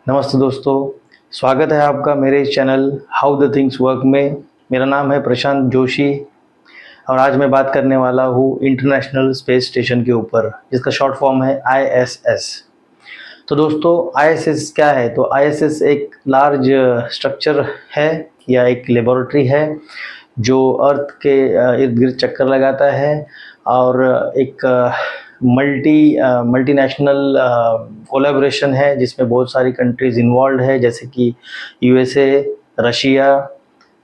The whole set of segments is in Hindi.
नमस्ते दोस्तों, स्वागत है आपका मेरे इस channel how the things work में। मेरा नाम है प्रशांत जोशी और आज मैं बात करने वाला हूँ इंटरनेशनल स्पेस स्टेशन के ऊपर, जिसका शॉर्ट फॉर्म है आईएसएस। तो दोस्तों, आईएसएस क्या है? तो आईएसएस एक लार्ज स्ट्रक्चर है या एक लेबोरेटरी है जो अर्थ के इर्द गिर्द चक्कर लगाता है और एक मल्टीनेशनल कोलैबोरेशन है जिसमें बहुत सारी कंट्रीज़ इन्वॉल्व है, जैसे कि यूएसए, रशिया,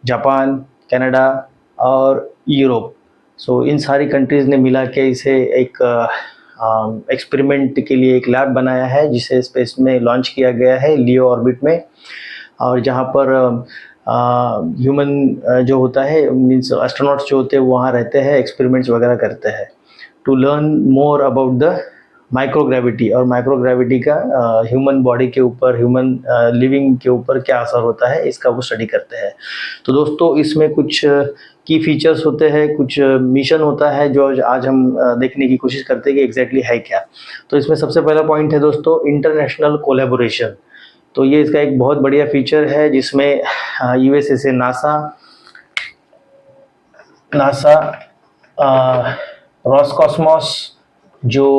जापान, कनाडा और यूरोप। सो इन सारी कंट्रीज़ ने मिला के इसे एक एक्सपेरिमेंट के लिए एक लैब बनाया है, जिसे स्पेस में लॉन्च किया गया है लियो ऑर्बिट में। और जहाँ पर ह्यूमन जो होता है, मीन्स एस्ट्रोनॉट्स जो होते हैं वहाँ रहते हैं, एक्सपेरिमेंट्स वगैरह करते हैं to learn more about the microgravity, और माइक्रोग्रेविटी का ह्यूमन बॉडी के ऊपर, ह्यूमन लिविंग के ऊपर क्या असर होता है, इसका वो स्टडी करते हैं। तो दोस्तों, इसमें कुछ की फीचर्स होते हैं, कुछ मिशन होता है जो आज हम देखने की कोशिश करते हैं कि एग्जैक्टली है क्या। तो इसमें सबसे पहला पॉइंट है दोस्तों, इंटरनेशनल कोलैबोरेशन। तो ये इसका एक बहुत बढ़िया फीचर है, जिसमें यूएसए से नासा, रॉसकॉस्मोस जो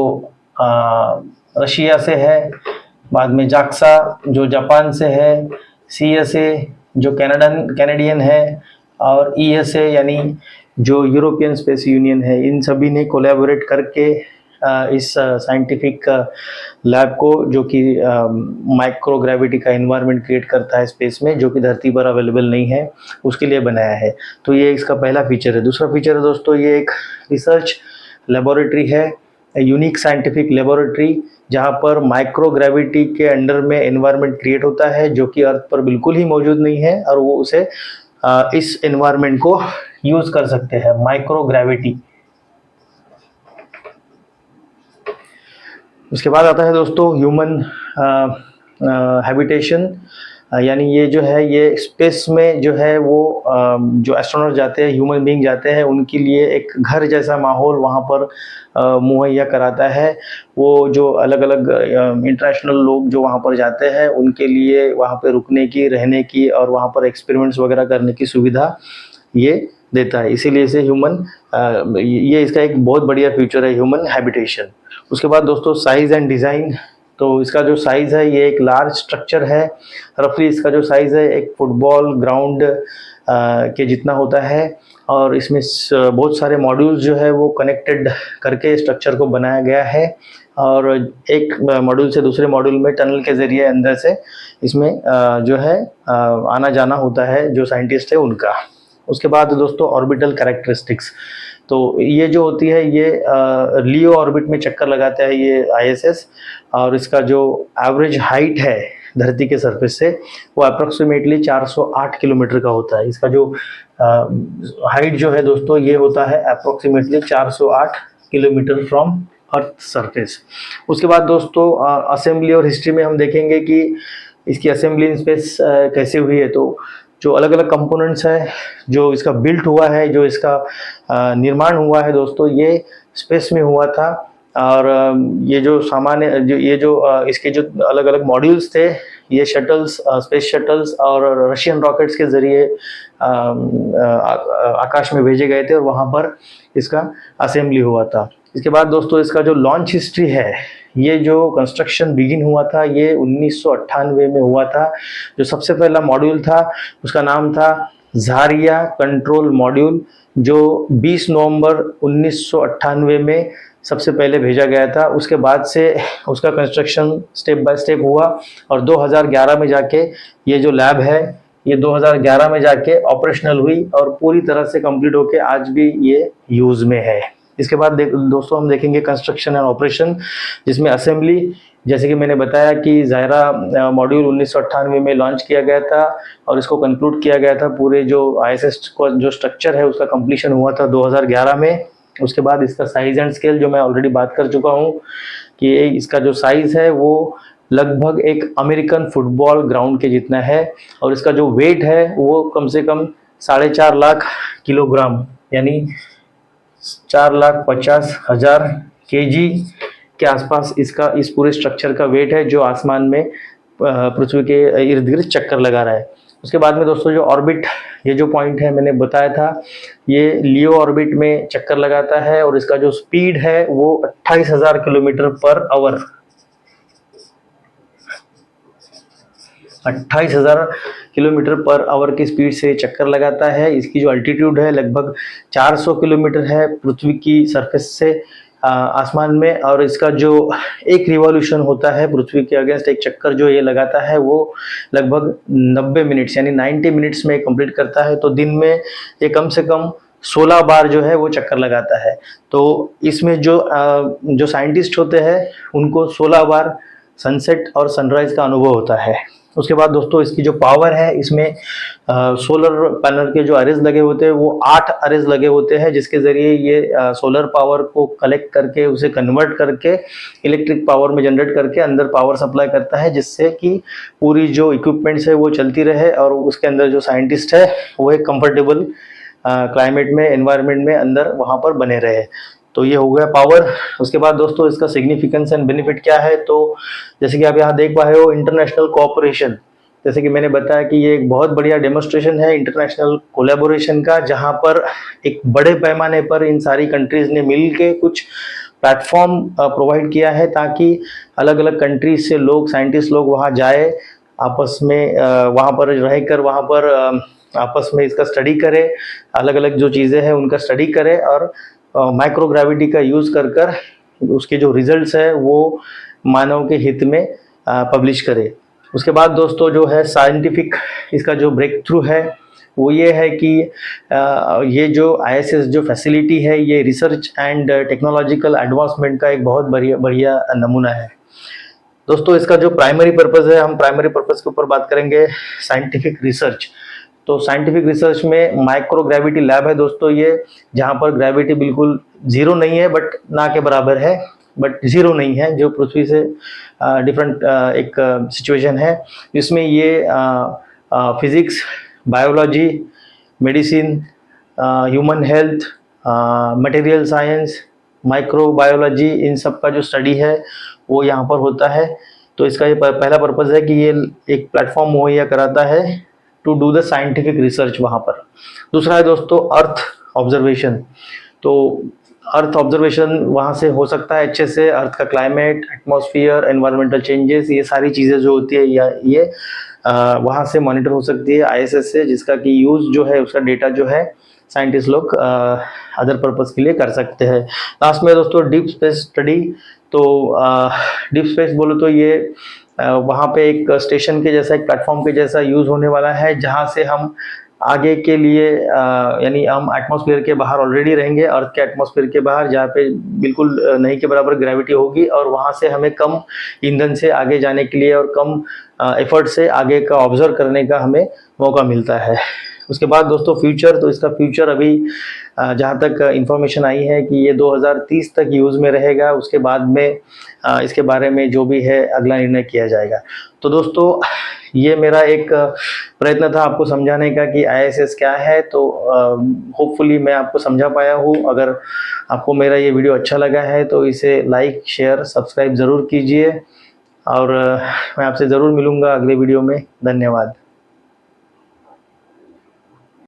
रशिया से है, बाद में जाक्सा जो जापान से है, सीएसए जो कैनेडियन है, और ईएसए यानी जो यूरोपियन स्पेस यूनियन है, इन सभी ने कोलैबोरेट करके इस साइंटिफिक लैब को, जो कि माइक्रोग्रेविटी का एनवायरनमेंट क्रिएट करता है स्पेस में, जो कि धरती पर अवेलेबल नहीं है, उसके लिए बनाया है। तो ये इसका पहला फीचर है। दूसरा फीचर है दोस्तों, ये एक रिसर्च लेबोरेटरी है, यूनिक साइंटिफिक लेबोरेटरी, जहाँ पर माइक्रोग्रेविटी के अंडर में एनवायरनमेंट क्रिएट होता है जो कि अर्थ पर बिल्कुल ही मौजूद नहीं है, और वो उसे इस एनवायरनमेंट को यूज कर सकते हैं, माइक्रोग्रेविटी। उसके बाद आता है दोस्तों ह्यूमन हैबिटेशन, यानी ये जो है, ये स्पेस में जो है वो जो एस्ट्रोनॉट जाते हैं, ह्यूमन बीइंग जाते हैं, उनके लिए एक घर जैसा माहौल वहाँ पर मुहैया कराता है। वो जो अलग अलग इंटरनेशनल लोग जो वहाँ पर जाते हैं, उनके लिए वहाँ पर रुकने की, रहने की और वहाँ पर एक्सपेरिमेंट्स वगैरह करने की सुविधा ये देता है। इसीलिए इसे ये इसका एक बहुत बढ़िया फीचर है, ह्यूमन हैबिटेशन। उसके बाद दोस्तों, साइज़ एंड डिज़ाइन। तो इसका जो साइज़ है, ये एक लार्ज स्ट्रक्चर है। रफली इसका जो साइज़ है, एक फुटबॉल ग्राउंड के जितना होता है, और इसमें बहुत सारे मॉड्यूल्स जो है वो कनेक्टेड करके स्ट्रक्चर को बनाया गया है, और एक मॉड्यूल से दूसरे मॉड्यूल में टनल के ज़रिए अंदर से इसमें जो है आना जाना होता है जो साइंटिस्ट है उनका। उसके बाद दोस्तों, ऑर्बिटल कैरेक्टरिस्टिक्स। तो ये जो होती है, ये लियो ऑर्बिट में चक्कर लगाता है ये आईएसएस, और इसका जो एवरेज हाइट है धरती के सरफेस से, वो अप्रोक्सीमेटली 408 किलोमीटर का होता है। इसका जो हाइट जो है दोस्तों, ये होता है approximately 408 kilometre from earth surface. उसके बाद दोस्तों, असेंबली और हिस्ट्री में हम देखेंगे कि इसकी असेंबली इन स्पेस कैसे हुई है। तो जो अलग अलग कंपोनेंट्स है, जो इसका बिल्ट हुआ है, जो इसका निर्माण हुआ है दोस्तों, ये स्पेस में हुआ था। और ये जो सामान्य इसके जो अलग अलग मॉड्यूल्स थे, ये शटल्स, स्पेस शटल्स और रशियन रॉकेट्स के ज़रिए आकाश में भेजे गए थे, और वहाँ पर इसका असेंबली हुआ था। इसके बाद दोस्तों, इसका जो लॉन्च हिस्ट्री है, ये जो कंस्ट्रक्शन बिगिन हुआ था, ये 1998 में हुआ था। जो सबसे पहला मॉड्यूल था, उसका नाम था ज़ारिया कंट्रोल मॉड्यूल, जो 20 नवंबर 1998 में सबसे पहले भेजा गया था। उसके बाद से उसका कंस्ट्रक्शन स्टेप बाय स्टेप हुआ, और 2011 में जाके ये जो लैब है, ये 2011 में जाके ऑपरेशनल हुई और पूरी तरह से कंप्लीट होके आज भी ये यूज़ में है। इसके बाद दोस्तों, हम देखेंगे कंस्ट्रक्शन एंड ऑपरेशन, जिसमें असेंबली, जैसे कि मैंने बताया कि ज़ायरा मॉड्यूल 1998 में लॉन्च किया गया था, और इसको कंक्लूड किया गया था। पूरे जो आईएसएस को जो स्ट्रक्चर है, उसका कंप्लीशन हुआ था 2011 में। उसके बाद इसका साइज़ एंड स्केल, जो मैं ऑलरेडी बात कर चुका हूँ कि इसका जो साइज़ है वो लगभग एक अमेरिकन फुटबॉल ग्राउंड के जितना है, और इसका जो वेट है वो कम से कम 4.5 लाख किलोग्राम, यानी 4,50,000 kg के आसपास इसका, इस पूरे स्ट्रक्चर का वेट है, जो आसमान में पृथ्वी के इर्द गिर्द चक्कर लगा रहा है। उसके बाद में दोस्तों जो ऑर्बिट, ये जो पॉइंट है मैंने बताया था, ये लियो ऑर्बिट में चक्कर लगाता है और इसका जो स्पीड है वो 28,000 kilometre per hour, 28,000 kilometre per hour की स्पीड से चक्कर लगाता है। इसकी जो अल्टीट्यूड है लगभग 400 किलोमीटर है पृथ्वी की सरफेस से आसमान में, और इसका जो एक रिवॉल्यूशन होता है पृथ्वी के अगेंस्ट, एक चक्कर जो ये लगाता है वो लगभग 90 मिनट्स यानी 90 मिनट्स में कंप्लीट करता है। तो दिन में ये कम से कम 16 बार जो है वो चक्कर लगाता है। तो इसमें जो साइंटिस्ट होते हैं उनको 16 बार सनसेट और सनराइज का अनुभव होता है। उसके बाद दोस्तों इसकी जो पावर है, इसमें सोलर पैनल के जो अरेज लगे होते हैं वो 8 अरेज लगे होते हैं, जिसके ज़रिए ये सोलर पावर को कलेक्ट करके उसे कन्वर्ट करके इलेक्ट्रिक पावर में जनरेट करके अंदर पावर सप्लाई करता है, जिससे कि पूरी जो इक्विपमेंट्स है वो चलती रहे और उसके अंदर जो साइंटिस्ट है वो एक कंफर्टेबल क्लाइमेट में, एनवायरनमेंट में अंदर वहाँ पर बने रहे। तो ये हो गया पावर। उसके बाद दोस्तों इसका सिग्निफिकेंस एंड बेनिफिट क्या है, तो जैसे कि आप यहाँ देख पाए हो इंटरनेशनल कोऑपरेशन, जैसे कि मैंने बताया कि ये एक बहुत बढ़िया डेमोन्स्ट्रेशन है इंटरनेशनल कोलैबोरेशन का, जहाँ पर एक बड़े पैमाने पर इन सारी कंट्रीज ने मिल के कुछ प्लेटफॉर्म प्रोवाइड किया है ताकि अलग अलग कंट्रीज से लोग, साइंटिस्ट लोग वहाँ जाए, आपस में वहाँ पर रहकर वहाँ पर आपस में इसका स्टडी करे, अलग अलग जो चीज़ें हैं उनका स्टडी करे और माइक्रोग्रेविटी का यूज़ कर उसके जो रिजल्ट्स है वो मानव के हित में पब्लिश करे। उसके बाद दोस्तों जो है साइंटिफिक इसका जो ब्रेक थ्रू है वो ये है कि ये जो ISS जो फैसिलिटी है ये रिसर्च एंड टेक्नोलॉजिकल एडवांसमेंट का एक बहुत बढ़िया नमूना है। दोस्तों इसका जो प्राइमरी पर्पज़ है, हम प्राइमरी पर्पज़ के ऊपर बात करेंगे, साइंटिफिक रिसर्च। तो साइंटिफिक रिसर्च में माइक्रो ग्रेविटी लैब है दोस्तों ये, जहाँ पर ग्रेविटी बिल्कुल जीरो नहीं है बट ना के बराबर है, बट जीरो नहीं है, जो पृथ्वी से डिफरेंट एक सिचुएशन है। इसमें ये physics, biology, medicine, human health, material science, microbiology, इन सब का जो स्टडी है वो यहाँ पर होता है। तो इसका ये पहला पर्पज़ है कि ये एक प्लेटफॉर्म मुहैया कराता है to do the scientific research वहाँ पर। दूसरा है दोस्तों अर्थ ऑब्जर्वेशन। तो अर्थ ऑब्जर्वेशन वहाँ से हो सकता है अच्छे से, अर्थ का क्लाइमेट, एटमॉस्फेयर, एनवायरमेंटल चेंजेस, ये सारी चीज़ें जो होती है या ये वहाँ से मॉनिटर हो सकती है ISS से, जिसका कि यूज़ जो है उसका डेटा जो है साइंटिस्ट लोग अदर पर्पज़ के लिए कर सकते हैं। लास्ट में दोस्तों डीप स्पेस स्टडी। तो डीप स्पेस बोलो तो ये वहाँ पे एक स्टेशन के जैसा, एक प्लेटफॉर्म के जैसा यूज़ होने वाला है, जहाँ से हम आगे के लिए यानी हम एटमॉस्फेयर के बाहर ऑलरेडी रहेंगे, अर्थ के एटमॉस्फेयर के बाहर, जहाँ पे बिल्कुल नहीं के बराबर ग्रेविटी होगी, और वहाँ से हमें कम ईंधन से आगे जाने के लिए और कम एफर्ट से आगे का ऑब्जर्व करने का हमें मौका मिलता है। उसके बाद दोस्तों फ्यूचर, तो इसका फ्यूचर अभी जहाँ तक इंफॉर्मेशन आई है कि ये 2030 तक यूज़ में रहेगा। उसके बाद में इसके बारे में जो भी है अगला निर्णय किया जाएगा। तो दोस्तों ये मेरा एक प्रयत्न था आपको समझाने का कि ISS क्या है। तो होपफुली मैं आपको समझा पाया हूँ। अगर आपको मेरा ये वीडियो अच्छा लगा है तो इसे लाइक, शेयर, सब्सक्राइब ज़रूर कीजिए, और मैं आपसे ज़रूर मिलूँगा अगले वीडियो में। धन्यवाद।